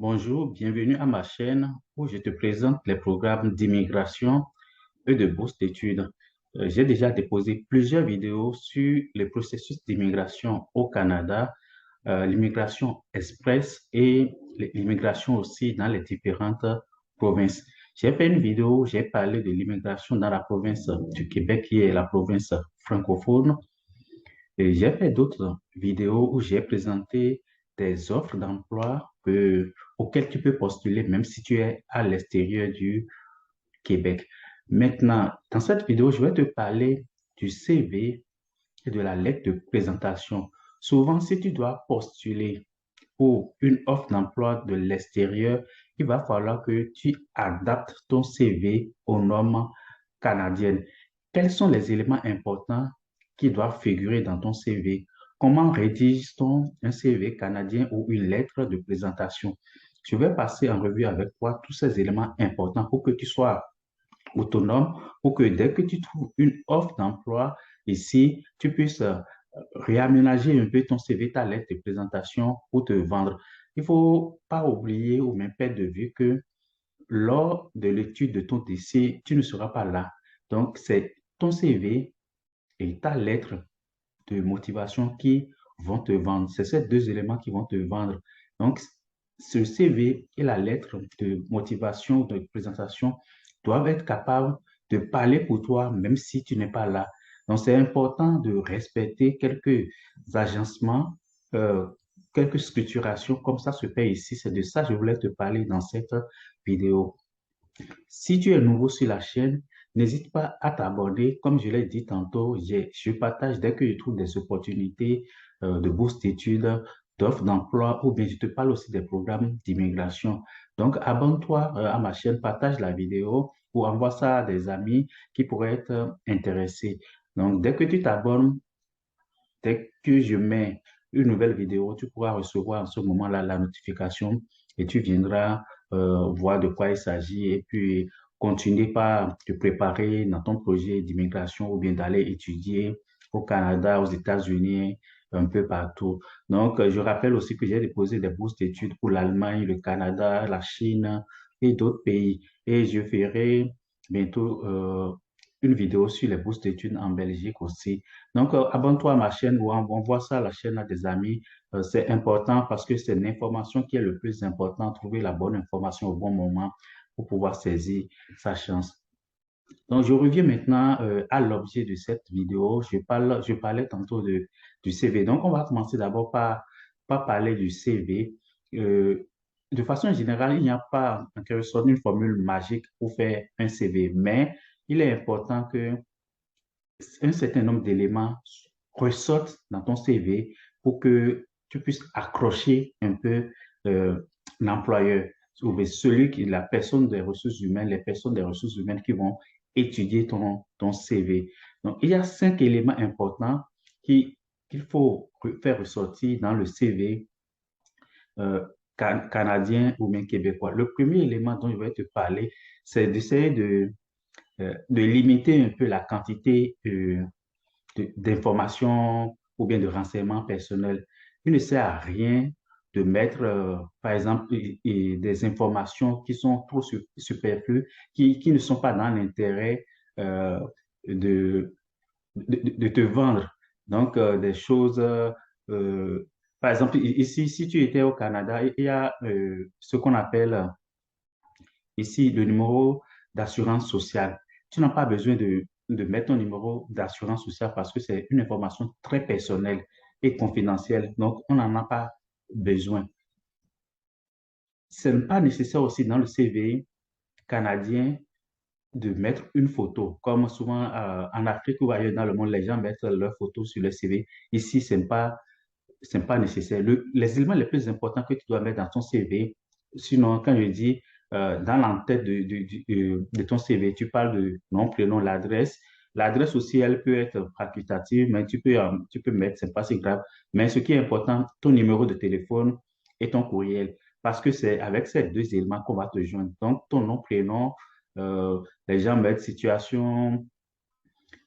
Bonjour, bienvenue à ma chaîne où je te présente les programmes d'immigration et de bourse d'études. J'ai déjà déposé plusieurs vidéos sur le processus d'immigration au Canada, l'immigration express et l'immigration aussi dans les différentes provinces. J'ai fait une vidéo où j'ai parlé de l'immigration dans la province du Québec, qui est la province francophone. Et j'ai fait d'autres vidéos où j'ai présenté des offres d'emploi auxquelles tu peux postuler même si tu es à l'extérieur du Québec. Maintenant, dans cette vidéo, je vais te parler du CV et de la lettre de présentation. Souvent, si tu dois postuler pour une offre d'emploi de l'extérieur, il va falloir que tu adaptes ton CV aux normes canadiennes. Quels sont les éléments importants qui doivent figurer dans ton CV? Comment rédige-t-on un CV canadien ou une lettre de présentation? Je vais passer en revue avec toi tous ces éléments importants pour que tu sois autonome, pour que dès que tu trouves une offre d'emploi ici, tu puisses réaménager un peu ton CV, ta lettre de présentation pour te vendre. Il ne faut pas oublier ou même perdre de vue que lors de l'étude de ton dossier, tu ne seras pas là. Donc, c'est ton CV et ta lettre de motivation qui vont te vendre. C'est ces deux éléments qui vont te vendre. Donc, ce CV et la lettre de motivation, de présentation doivent être capables de parler pour toi, même si tu n'es pas là. Donc, c'est important de respecter quelques agencements, euh, quelques structurations, comme ça se fait ici. C'est de ça que je voulais te parler dans cette vidéo. Si tu es nouveau sur la chaîne, n'hésite pas à t'abonner. Comme je l'ai dit tantôt, je partage dès que je trouve des opportunités de bourse d'études, d'offres d'emploi ou bien je te parle aussi des programmes d'immigration. Donc, abonne-toi à ma chaîne, partage la vidéo ou envoie ça à des amis qui pourraient être intéressés. Donc, dès que tu t'abonnes, dès que je mets une nouvelle vidéo, tu pourras recevoir en ce moment-là la notification et tu viendras voir de quoi il s'agit et puis continuer par te préparer dans ton projet d'immigration ou bien d'aller étudier au Canada, aux États-Unis, un peu partout. Donc, je rappelle aussi que j'ai déposé des bourses d'études pour l'Allemagne, le Canada, la Chine et d'autres pays. Et je ferai bientôt une vidéo sur les bourses d'études en Belgique aussi. Donc, abonne-toi à ma chaîne ou envoie ça à la chaîne à des amis. C'est important parce que c'est l'information qui est le plus important, trouver la bonne information au bon moment pour pouvoir saisir sa chance. Donc, je reviens maintenant à l'objet de cette vidéo. Je parlais tantôt du CV. Donc, on va commencer d'abord par parler du CV. Euh, de façon générale, il n'y a pas en quelque sorte une formule magique pour faire un CV, mais il est important que un certain nombre d'éléments ressortent dans ton CV pour que tu puisses accrocher un peu euh, l'employeur ou celui qui, la personne des ressources humaines, les personnes des ressources humaines qui vont étudier ton CV. Donc, il y a 5 éléments importants qu'il faut faire ressortir dans le CV euh, canadien ou même québécois. Le premier élément dont je vais te parler, c'est d'essayer de limiter un peu la quantité d'informations ou bien de renseignements personnels. Il ne sert à rien de mettre, par exemple, des informations qui sont trop superflues, qui ne sont pas dans l'intérêt euh, de, de te vendre. Donc, des choses, par exemple, ici, si tu étais au Canada, il y a ce qu'on appelle ici le numéro d'assurance sociale. Tu n'as pas besoin de mettre ton numéro d'assurance sociale parce que c'est une information très personnelle et confidentielle. Donc, on n'en a pas besoin. Ce n'est pas nécessaire aussi dans le CV canadien de mettre une photo. Comme souvent en Afrique ou ailleurs dans le monde, les gens mettent leur photo sur le CV. Ici, c'est pas nécessaire. Les éléments les plus importants que tu dois mettre dans ton CV, sinon, quand je dis dans l'entête de ton CV, tu parles de nom, prénom, l'adresse. L'adresse aussi, elle peut être facultative, mais tu peux mettre, c'est pas si grave. Mais ce qui est important, ton numéro de téléphone et ton courriel, parce que c'est avec ces deux éléments qu'on va te joindre. Donc, ton nom, prénom, les gens mettent situation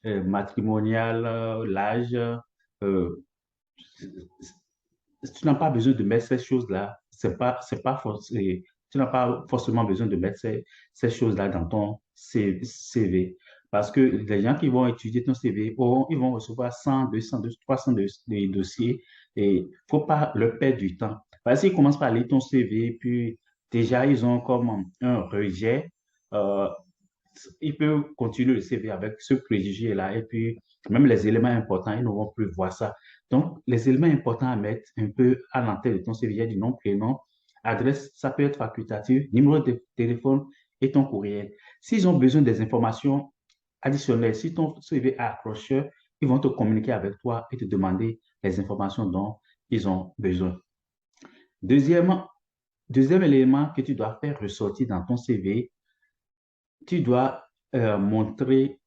matrimoniale, l'âge. euh, Tu n'as pas besoin de mettre ces choses-là. c'est pas forcé, tu n'as pas forcément besoin de mettre ces choses-là dans ton CV. Parce que les gens qui vont étudier ton CV, ils vont recevoir 100, 200, 300 de dossiers et il ne faut pas leur perdre du temps. Parce qu'ils commencent par lire ton CV, puis déjà, ils ont comme un rejet. euh, Ils peuvent continuer le CV avec ce préjugé-là et puis même les éléments importants, ils ne vont plus voir ça. Donc, les éléments importants à mettre un peu à l'entrée de ton CV, il y a du nom, prénom, adresse, ça peut être facultatif, numéro de téléphone et ton courriel. S'ils ont besoin des informations additionnelles, si ton CV est accrocheur, ils vont te communiquer avec toi et te demander les informations dont ils ont besoin. Deuxièmement, deuxième élément que tu dois faire ressortir dans ton CV, tu dois montrer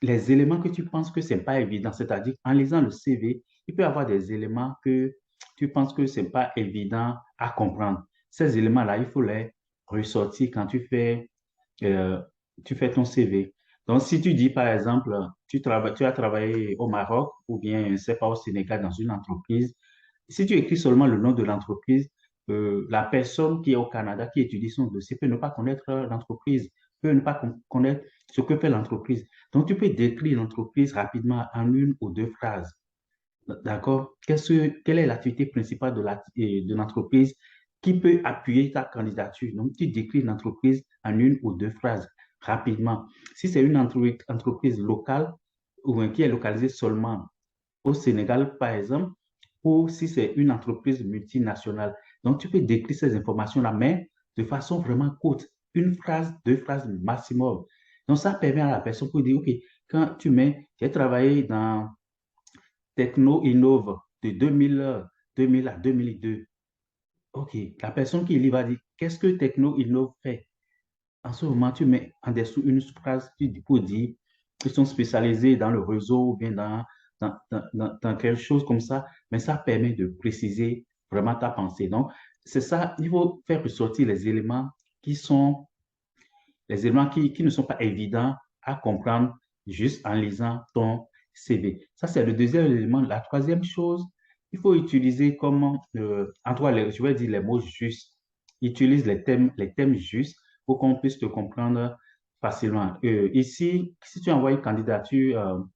les éléments que tu penses que ce n'est pas évident. C'est-à-dire, en lisant le CV, il peut y avoir des éléments que tu penses que ce n'est pas évident à comprendre. Ces éléments-là, il faut les ressortir quand euh, tu fais ton CV. Donc, si tu dis, par exemple, tu as travaillé au Maroc ou bien, c'est pas, au Sénégal dans une entreprise, si tu écris seulement le nom de l'entreprise, la personne qui est au Canada, qui étudie son dossier, peut ne pas connaître l'entreprise, peut ne pas connaître ce que fait l'entreprise. Donc, tu peux décrire l'entreprise rapidement en une ou deux phrases. D'accord? Quelle est l'activité principale de l'entreprise qui peut appuyer ta candidature? Donc, tu décris l'entreprise en une ou deux phrases rapidement. Si c'est une entreprise locale ou qui est localisée seulement au Sénégal, par exemple, ou si c'est une entreprise multinationale. Donc, tu peux décrire ces informations-là, mais de façon vraiment courte. Une phrase, deux phrases maximum. Donc, ça permet à la personne de dire, OK, quand tu mets, j'ai travaillé dans Techno Innove de 2000 à 2002. OK, la personne qui lit va dire, qu'est-ce que Techno Innove fait? En ce moment, tu mets en dessous une phrase qui du coup dit qu'ils sont spécialisés dans le réseau ou bien dans quelque chose comme ça, mais ça permet de préciser vraiment ta pensée. Donc, c'est ça, il faut faire ressortir qui sont les éléments qui ne sont pas évidents à comprendre juste en lisant ton CV. Ça, c'est le deuxième élément. La troisième chose, il faut utiliser comment, en toi, je vais dire les mots justes. Utilise les thèmes justes pour qu'on puisse te comprendre facilement. Ici, si tu envoies une candidature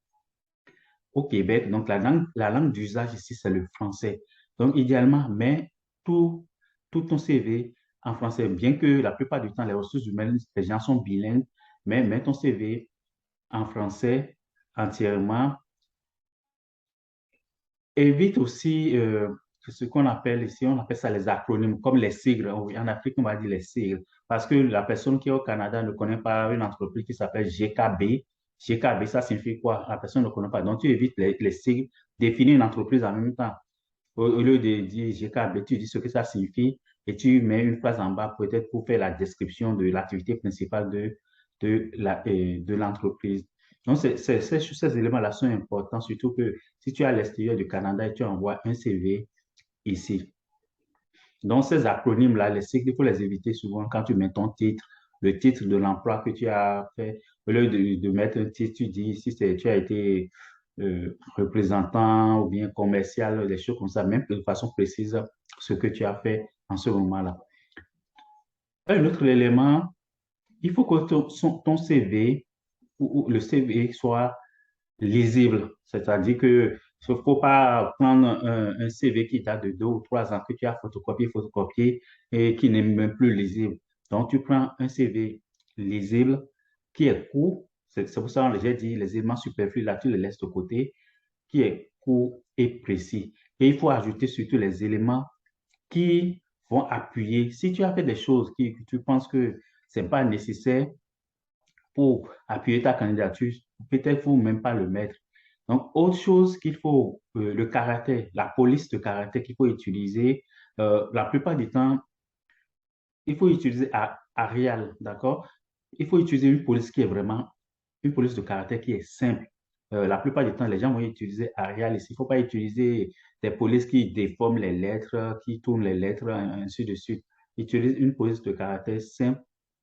au Québec, donc la langue d'usage ici, c'est le français. Donc, idéalement, mets tout, tout ton CV en français, bien que la plupart du temps, les ressources humaines, les gens sont bilingues, mais mets ton CV en français entièrement. Évite aussi ce qu'on appelle ici, on appelle ça les acronymes, comme les sigles. En Afrique, on va dire les sigles. Parce que la personne qui est au Canada ne connaît pas une entreprise qui s'appelle GKB. GKB, ça signifie quoi? La personne ne connaît pas. Donc, tu évites les sigles, définis une entreprise en même temps. Au lieu de dire GKB, tu dis ce que ça signifie et tu mets une phrase en bas peut-être pour faire la description de l'activité principale de l'entreprise. Donc, ces éléments-là sont importants, surtout que si tu es à l'extérieur du Canada et tu envoies un CV ici. Donc, ces acronymes-là, les cycles, il faut les éviter souvent quand tu mets ton titre, le titre de l'emploi que tu as fait. Au lieu de mettre un titre, tu dis si tu as été représentant ou bien commercial, des choses comme ça, même de façon précise, ce que tu as fait en ce moment-là. Un autre élément, il faut que ton CV ou le CV soit lisible. C'est-à-dire que il ne faut pas prendre un CV qui date de 2 ou 3 ans que tu as photocopié et qui n'est même plus lisible. Donc, tu prends un CV lisible qui est court. C'est pour ça que j'ai dit les éléments superflus, là, tu les laisses de côté, qui est court et précis. Et il faut ajouter surtout les éléments qui vont appuyer. Si tu as fait des choses que tu penses que ce n'est pas nécessaire, pour appuyer ta candidature, peut-être faut même pas le mettre. Donc, autre chose qu'il faut, le caractère, la police de caractère qu'il faut utiliser, la plupart du temps, il faut utiliser Arial, d'accord? Il faut utiliser une police qui est vraiment une police de caractère qui est simple. La plupart du temps, les gens vont utiliser Arial ici. Il ne faut pas utiliser des polices qui déforment les lettres, qui tournent les lettres, ainsi de suite. Utilise une police de caractère simple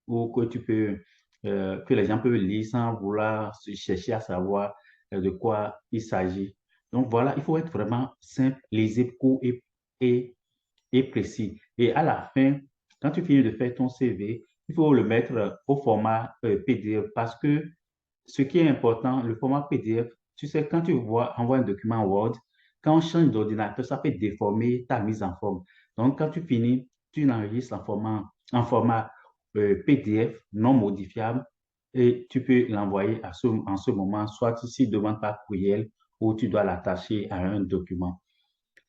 ou que les gens peuvent lire sans vouloir chercher à savoir de quoi il s'agit. Donc voilà, il faut être vraiment simple, lisible, court et et précis. Et à la fin, quand tu finis de faire ton CV, il faut le mettre au format PDF parce que ce qui est important, le format PDF, tu sais, quand tu envoies un document Word, quand on change d'ordinateur, ça peut déformer ta mise en forme. Donc, quand tu finis, tu l'enregistres en format PDF non modifiable et tu peux l'envoyer en ce moment, soit ici, demande par courriel ou tu dois l'attacher à un document.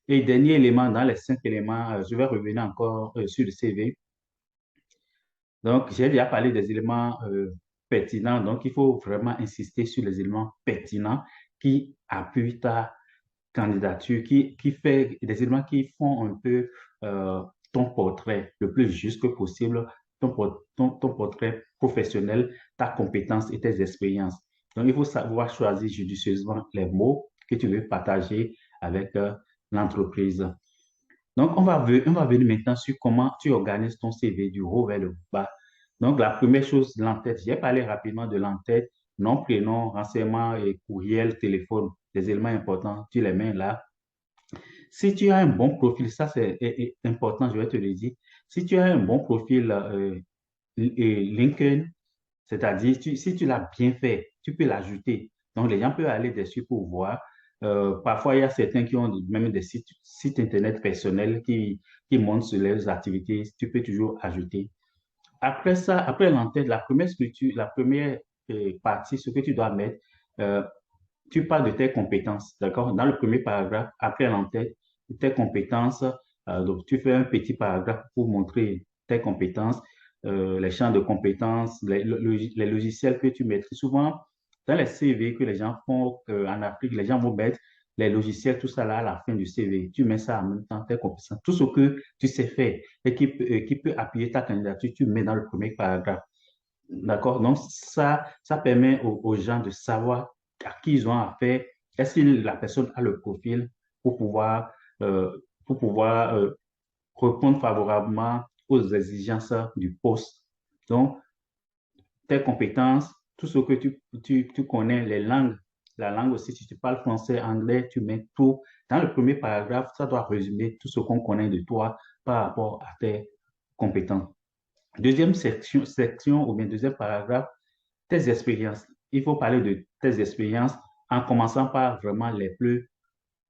Et dernier élément, dans les 5 éléments, je vais revenir encore sur le CV. Donc, j'ai déjà parlé des éléments pertinents. Donc, il faut vraiment insister sur les éléments pertinents qui appuient ta candidature, qui fait des éléments qui font un peu euh, ton portrait le plus juste que possible, ton portrait professionnel, ta compétence et tes expériences. Donc, il faut savoir choisir judicieusement les mots que tu veux partager avec l'entreprise. Donc, on va venir maintenant sur comment tu organises ton CV du haut vers le bas. Donc, la première chose, l'entête. J'ai parlé rapidement de l'entête, nom, prénom, renseignement et courriel, téléphone, les éléments importants, tu les mets là. Si tu as un bon profil, ça c'est important, je vais te le dire. Si tu as un bon profil LinkedIn, c'est-à-dire si tu l'as bien fait, tu peux l'ajouter. Donc, les gens peuvent aller dessus pour voir. Parfois, il y a certains qui ont même des sites Internet personnels qui montrent sur leurs activités. Tu peux toujours ajouter. Après ça, après l'entête, la première structure, la première partie, ce que tu dois mettre, euh, tu parles de tes compétences, d'accord? Dans le premier paragraphe, après l'entête, tes compétences, donc tu fais un petit paragraphe pour montrer tes compétences, les champs de compétences, les logiciels que tu maîtrises. Souvent, dans les CV que les gens font en Afrique, les gens vont mettre les logiciels, tout ça là à la fin du CV. Tu mets ça en même temps, tes compétences. Tout ce que tu sais faire et qui peut appuyer ta candidature, tu mets dans le premier paragraphe. D'accord? Donc, ça permet aux gens de savoir à qui ils ont affaire. Est-ce que la personne a le profil pour pouvoir, euh, répondre favorablement aux exigences du poste? Donc, tes compétences, tout ce que tu connais, les langues, la langue aussi, si tu parles français, anglais, tu mets tout. Dans le premier paragraphe, ça doit résumer tout ce qu'on connaît de toi par rapport à tes compétences. Deuxième section ou bien deuxième paragraphe, tes expériences. Il faut parler de tes expériences en commençant par vraiment les plus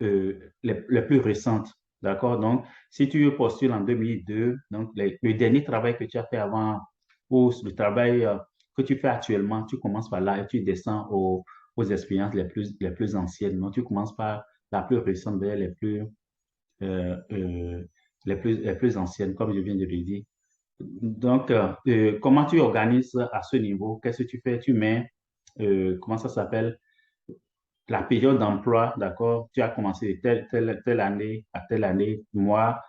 récentes. D'accord? Donc, si tu postules en 2002, donc le dernier travail que tu as fait avant ou le travail que tu fais actuellement, tu commences par là et tu descends aux expériences les plus anciennes. Donc, tu commences par la plus récente vers euh, euh, les plus anciennes, comme je viens de le dire. Donc, comment tu organises à ce niveau? Qu'est-ce que tu fais? Tu mets, comment ça s'appelle? La période d'emploi, d'accord? Tu as commencé de telle année à telle année, mois.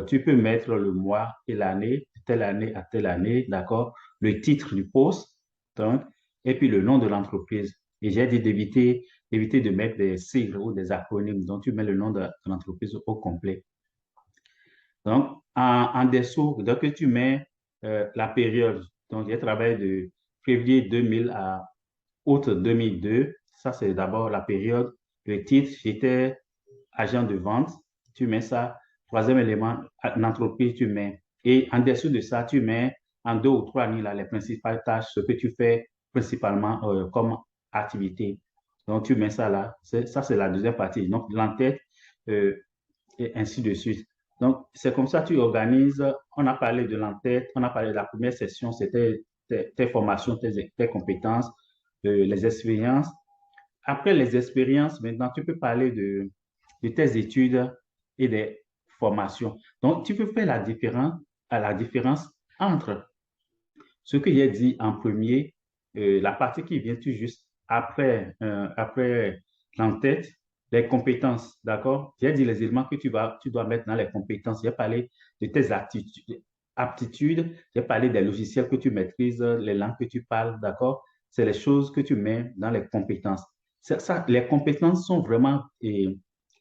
Tu peux mettre le mois et l'année, telle année à telle année, d'accord? Le titre du poste, donc, et puis le nom de l'entreprise. Et j'ai dit d'éviter de mettre des sigles ou des acronymes. Donc, tu mets le nom de l'entreprise au complet. Donc, en dessous, donc tu mets la période. Donc, j'ai travaillé de février 2000 à août 2002. Ça, c'est d'abord la période. Le titre, j'étais agent de vente. Tu mets ça. Troisième élément, l'entreprise, tu mets. Et en dessous de ça, tu mets en 2 ou 3 lignes là, les principales tâches, ce que tu fais principalement comme activité. Donc, tu mets ça là. Ça, c'est la deuxième partie. Donc, l'entête, euh, et ainsi de suite. Donc, c'est comme ça que tu organises. On a parlé de l'entête, on a parlé de la première session, c'était tes formations, tes compétences, les expériences. Après les expériences, maintenant, tu peux parler de tes études et des formations. Donc, tu peux faire la différence entre ce que j'ai dit en premier, la partie qui vient tout juste après l'entête, les compétences, d'accord? J'ai dit les éléments que tu dois mettre dans les compétences. J'ai parlé de tes aptitudes, j'ai parlé des logiciels que tu maîtrises, les langues que tu parles, d'accord? C'est les choses que tu mets dans les compétences. Les compétences sont vraiment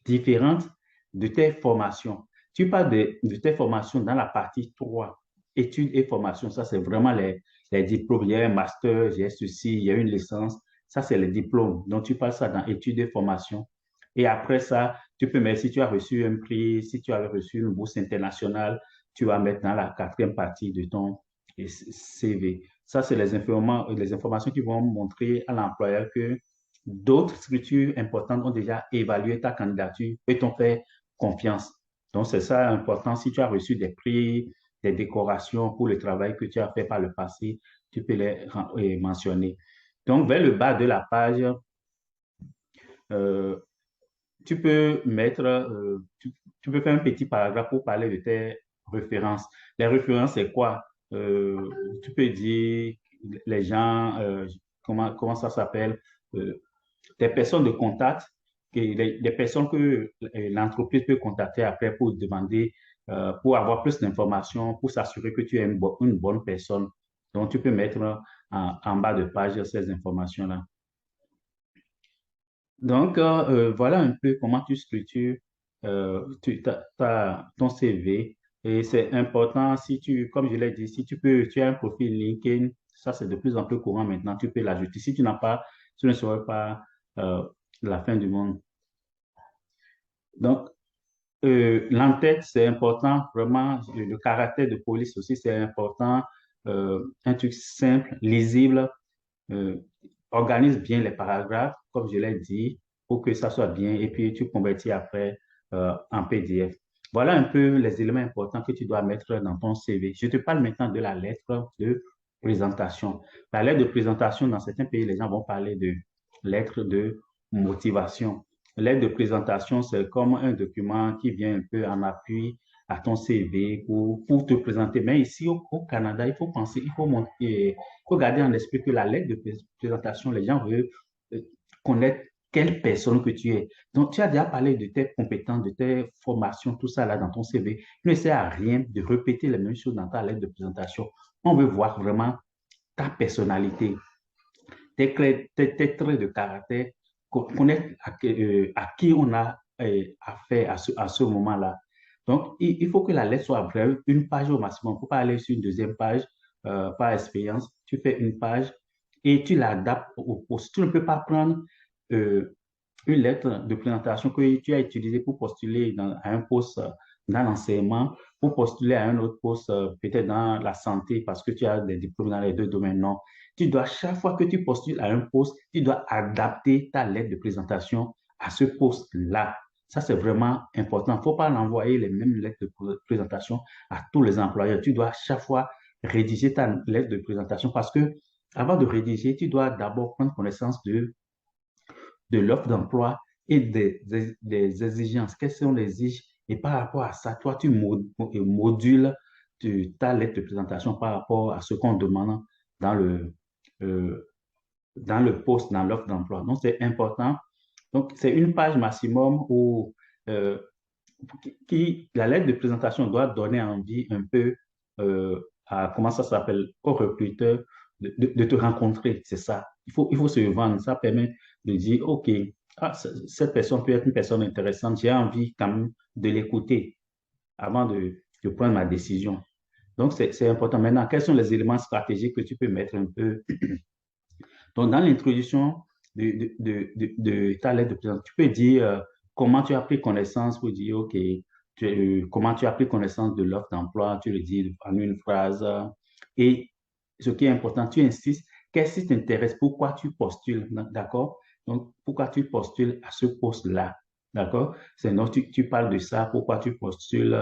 différentes de tes formations. Tu parles de tes formations dans la partie 3 études et formations. Ça, c'est vraiment les diplômes. Il y a un master, j'ai ceci, il y a une licence. Ça, c'est les diplômes. Donc, tu passes ça dans études et formations. Et après ça, Tu peux mettre, si tu as reçu un prix, si tu as reçu une bourse internationale, tu vas mettre dans la quatrième partie de ton CV. Ça, c'est les informations qui vont montrer à l'employeur que d'autres structures importantes ont déjà évalué ta candidature et t'ont fait confiance. Donc, c'est ça important. Si tu as reçu des prix, des décorations pour le travail que tu as fait par le passé, tu peux les mentionner. Donc, vers le bas de la page, euh, tu peux mettre, tu peux faire un petit paragraphe pour parler de tes références. Les références, c'est quoi? Tu peux dire les gens, comment ça s'appelle? Euh, des personnes de contact, des personnes que l'entreprise peut contacter après pour demander, pour avoir plus d'informations, pour s'assurer que tu es une bonne personne. Donc, tu peux mettre en bas de page ces informations-là. Donc, voilà un peu comment tu structures ton CV. Et c'est important, si tu, comme je l'ai dit, si tu peux, tu as un profil LinkedIn, ça c'est de plus en plus courant maintenant, tu peux l'ajouter. Si tu n'as pas, ce ne serait pas euh, la fin du monde. Donc, l'entête, c'est important, vraiment, le caractère de police aussi, c'est important. Un truc simple, lisible, euh, organise bien les paragraphes, comme je l'ai dit, pour que ça soit bien, et puis tu convertis après en PDF. Voilà un peu les éléments importants que tu dois mettre dans ton CV. Je te parle maintenant de la lettre de présentation. La lettre de présentation, dans certains pays, les gens vont parler de lettre de motivation. Lettre de présentation, c'est comme un document qui vient un peu en appui à ton CV pour te présenter. Mais ici, au Canada, il faut penser, il faut garder en esprit que la lettre de présentation, les gens veulent euh, connaître quelle personne que tu es. Donc, tu as déjà parlé de tes compétences, de tes formations, tout ça là dans ton CV. Il ne sert à rien de répéter les mêmes choses dans ta lettre de présentation. On veut voir vraiment ta personnalité, tes traits de caractère, connaître à qui on a affaire à ce moment-là. Donc, il faut que la lettre soit brève, une page au maximum. Il ne faut pas aller sur une deuxième page par expérience. Tu fais une page et tu l'adaptes au poste. Tu ne peux pas prendre euh, une lettre de présentation que tu as utilisée pour postuler à un poste dans l'enseignement, pour postuler à un autre poste, peut-être dans la santé, parce que tu as des diplômes dans les deux domaines. Non. Tu dois, chaque fois que tu postules à un poste, tu dois adapter ta lettre de présentation à ce poste-là. Ça, c'est vraiment important. Il ne faut pas l'envoyer les mêmes lettres de présentation à tous les employeurs. Tu dois chaque fois rédiger ta lettre de présentation parce que avant de rédiger, tu dois d'abord prendre connaissance de l'offre d'emploi et des exigences. Quelles sont les exigences? Et par rapport à ça, toi, tu modules ta lettre de présentation par rapport à ce qu'on demande dans euh, dans le poste, dans l'offre d'emploi. Donc, c'est important. Donc, c'est une page maximum où euh, la lettre de présentation doit donner envie un peu à, comment ça s'appelle, au recruteur de te rencontrer. C'est ça. Il faut se vendre. Ça permet de dire, OK, ah, cette personne peut être une personne intéressante. J'ai envie quand même de l'écouter avant de prendre ma décision. Donc, c'est important. Maintenant, quels sont les éléments stratégiques que tu peux mettre un peu? Donc, dans l'introduction de ta lettre de présentation, tu peux dire comment tu as pris connaissance pour dire, OK, comment tu as pris connaissance de l'offre d'emploi, tu le dis en une phrase. Et ce qui est important, tu insistes, qu'est-ce qui t'intéresse, pourquoi tu postules, d'accord? Donc, pourquoi tu postules à ce poste-là, d'accord? Sinon, tu parles de ça, pourquoi tu postules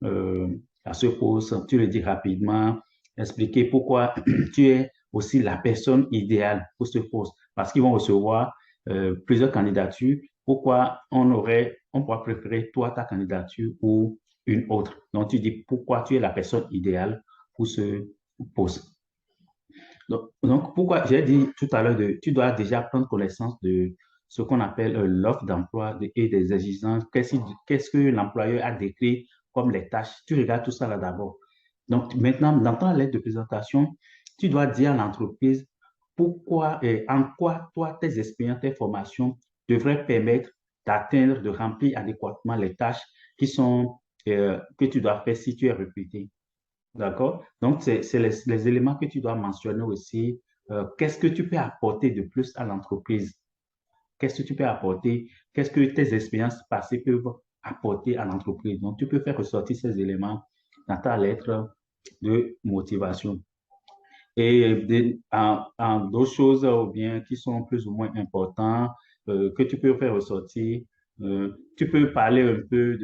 euh, à ce poste, tu le dis rapidement, expliquer pourquoi tu es aussi la personne idéale pour ce poste parce qu'ils vont recevoir plusieurs candidatures. Pourquoi on pourra préférer toi, ta candidature ou une autre. Donc, tu dis pourquoi tu es la personne idéale pour ce poste. Donc pourquoi j'ai dit tout à l'heure, tu dois déjà prendre connaissance de ce qu'on appelle l'offre d'emploi et des exigences. Qu'est-ce que l'employeur a décrit comme les tâches? Tu regardes tout ça là d'abord. Donc maintenant, dans ta lettre de présentation, tu dois dire à l'entreprise pourquoi et en quoi toi, tes expériences, tes formations devraient permettre d'atteindre, de remplir adéquatement les tâches que tu dois faire si tu es recruté. D'accord? Donc, c'est les éléments que tu dois mentionner aussi. Qu'est-ce que tu peux apporter de plus à l'entreprise? qu'est-ce que tu peux apporter, qu'est-ce que tes expériences passées peuvent apporter à l'entreprise. Donc, tu peux faire ressortir ces éléments dans ta lettre de motivation. Et en d'autres choses ou bien qui sont plus ou moins importantes que tu peux faire ressortir, tu peux parler un peu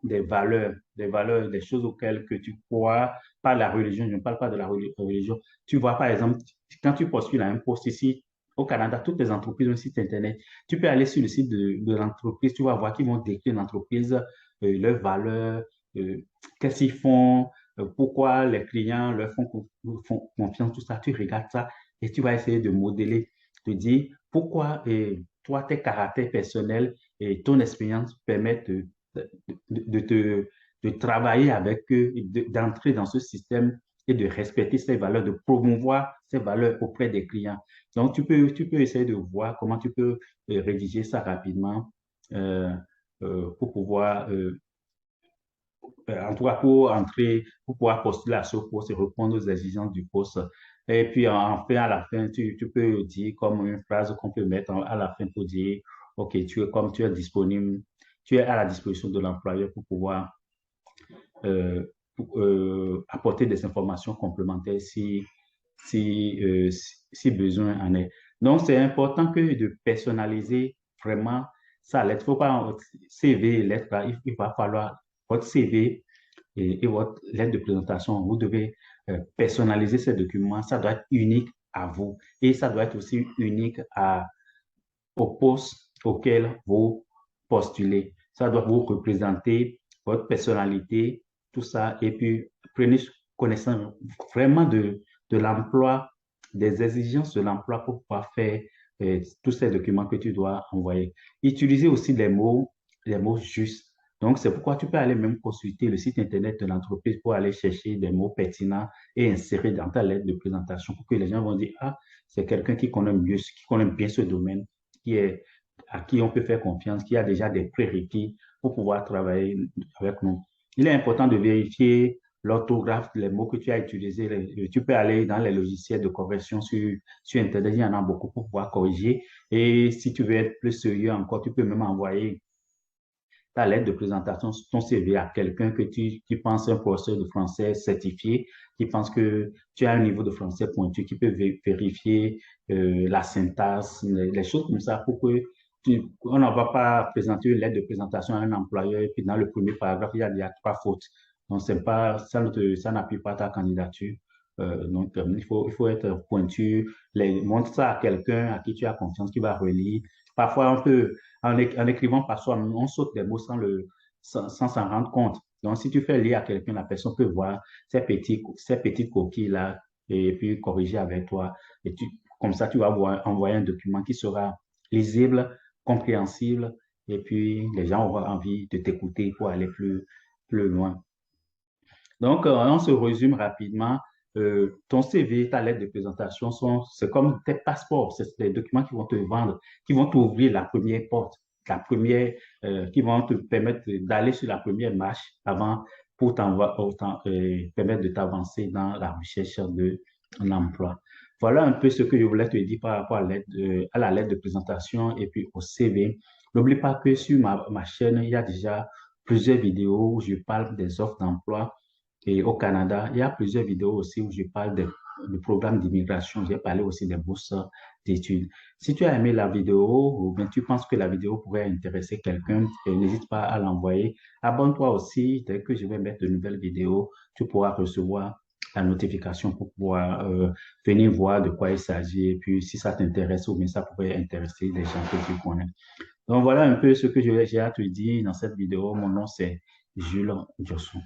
des valeurs, des choses auxquelles que tu crois, pas la religion, je ne parle pas de la religion. Tu vois, par exemple, quand tu postules à un poste ici au Canada, toutes les entreprises ont un site Internet. Tu peux aller sur le site de l'entreprise, tu vas voir qu'ils vont décrire l'entreprise, leurs valeurs, euh, qu'est-ce qu'ils font, pourquoi les clients leur font confiance, tout ça. Tu regardes ça et tu vas essayer de modeler, de dire pourquoi toi, tes caractères personnels et ton expérience permettent de te, de travailler avec eux, d'entrer dans ce système et de respecter ces valeurs, de promouvoir ces valeurs auprès des clients. Donc, tu peux essayer de voir comment tu peux rédiger ça rapidement euh, pour pouvoir en tout cas pour entrer, pour pouvoir postuler à ce poste et répondre aux exigences du poste. Et puis, enfin, à la fin, tu peux dire comme une phrase qu'on peut mettre à la fin pour dire, OK, comme tu es disponible, tu es à la disposition de l'employeur pour pouvoir apporter des informations complémentaires si besoin en est. Donc, c'est important que de personnaliser vraiment ça. Il ne faut pas CV, lettre, il va falloir votre CV et votre lettre de présentation. Vous devez personnaliser ces documents. Ça doit être unique à vous et ça doit être aussi unique au poste auquel vous postulez. Ça doit vous représenter votre personnalité, tout ça. Et puis, prenez connaissance vraiment de l'emploi, des exigences de l'emploi pour pouvoir faire tous ces documents que tu dois envoyer. Utilisez aussi les mots justes. Donc, c'est pourquoi tu peux aller même consulter le site Internet de l'entreprise pour aller chercher des mots pertinents et insérer dans ta lettre de présentation pour que les gens vont dire, ah, c'est quelqu'un qui connaît mieux, qui connaît bien ce domaine, à qui on peut faire confiance, qui a déjà des prérequis pour pouvoir travailler avec nous. Il est important de vérifier l'orthographe, les mots que tu as utilisés. Tu peux aller dans les logiciels de correction sur Internet, il y en a beaucoup pour pouvoir corriger. Et si tu veux être plus sérieux encore, tu peux même envoyer ta lettre de présentation, ton CV à quelqu'un qui pense un professeur de français certifié, qui pense que tu as un niveau de français pointu, qui peut vérifier la syntaxe, les choses comme ça pour que on ne va pas présenter une lettre de présentation à un employeur et puis dans le premier paragraphe, il y a trois fautes. Donc, c'est pas, ça n'appuie pas ta candidature. Il faut être pointu, montre ça à quelqu'un à qui tu as confiance, qui va relire. Parfois, en écrivant par soi, on saute des mots sans s'en rendre compte. Donc, si tu fais lire à quelqu'un, la personne peut voir ces petites coquilles-là et puis corriger avec toi. Comme ça, tu vas envoyer un document qui sera lisible, compréhensible, et puis les gens auront envie de t'écouter pour aller plus loin. Donc, on se résume rapidement. Ton CV, ta lettre de présentation, c'est comme tes passeports. C'est des documents qui vont te vendre, qui vont t'ouvrir la première porte, qui vont te permettre d'aller sur la première marche avant pour permettre de t'avancer dans la recherche de l'emploi. Voilà un peu ce que je voulais te dire par rapport à la lettre de présentation et puis au CV. N'oublie pas que sur ma chaîne, il y a déjà plusieurs vidéos où je parle des offres d'emploi et au Canada, il y a plusieurs vidéos aussi où je parle du programme d'immigration. J'ai parlé aussi des bourses d'études. Si tu as aimé la vidéo ou bien tu penses que la vidéo pourrait intéresser quelqu'un, n'hésite pas à l'envoyer. Abonne-toi aussi. Dès que je vais mettre de nouvelles vidéos, tu pourras recevoir la notification pour pouvoir venir voir de quoi il s'agit. Et puis, si ça t'intéresse ou bien ça pourrait intéresser des gens que tu connais. Donc, voilà un peu ce que j'ai à te dire dans cette vidéo. Mon nom, c'est Jules Jossou.